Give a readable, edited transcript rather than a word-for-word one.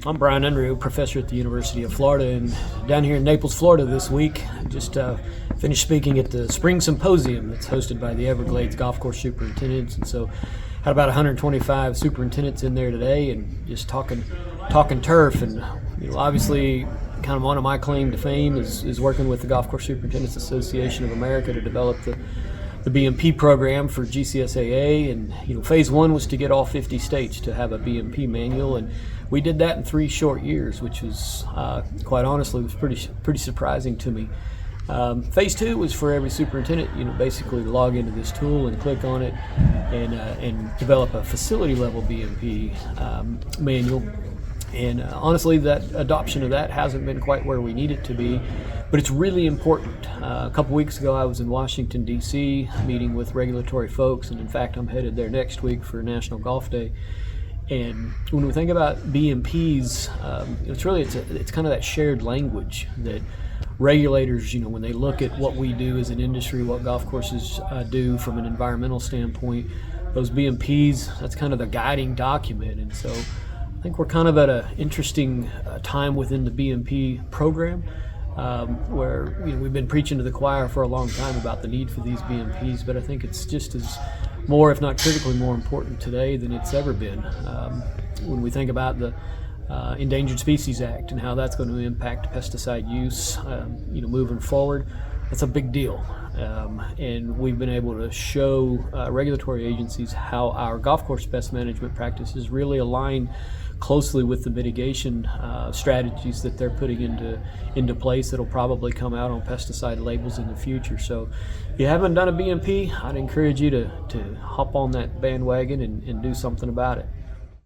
I'm Brian Unruh, professor at the University of Florida, and down here in Naples, Florida this week. Just finished speaking at the Spring Symposium that's hosted by the Everglades Golf Course Superintendents, and so had about 125 superintendents in there today, and just talking turf. And obviously, kind of one of my claim to fame is working with the Golf Course Superintendents Association of America to develop the BMP program for GCSAA, and phase one was to get all 50 states to have a BMP manual, and we did that in 3 short years, which was quite honestly was pretty surprising to me. Phase two was for every superintendent, basically log into this tool and click on it, and develop a facility level BMP manual. And honestly, that adoption of that hasn't been quite where we need it to be, but it's really important. A couple weeks ago, I was in Washington, D.C., meeting with regulatory folks, and in fact, I'm headed there next week for National Golf Day. And when we think about BMPs, it's kind of that shared language that regulators, when they look at what we do as an industry, what golf courses do from an environmental standpoint, those BMPs, that's kind of the guiding document. And so I think we're kind of at an interesting time within the BMP program, where we've been preaching to the choir for a long time about the need for these BMPs, but I think it's just as more, if not critically more important today than it's ever been. When we think about the Endangered Species Act and how that's going to impact pesticide use, moving forward, that's a big deal. And we've been able to show regulatory agencies how our golf course pest management practices really align closely with the mitigation strategies that they're putting into place that'll probably come out on pesticide labels in the future. So if you haven't done a BMP, I'd encourage you to hop on that bandwagon and do something about it.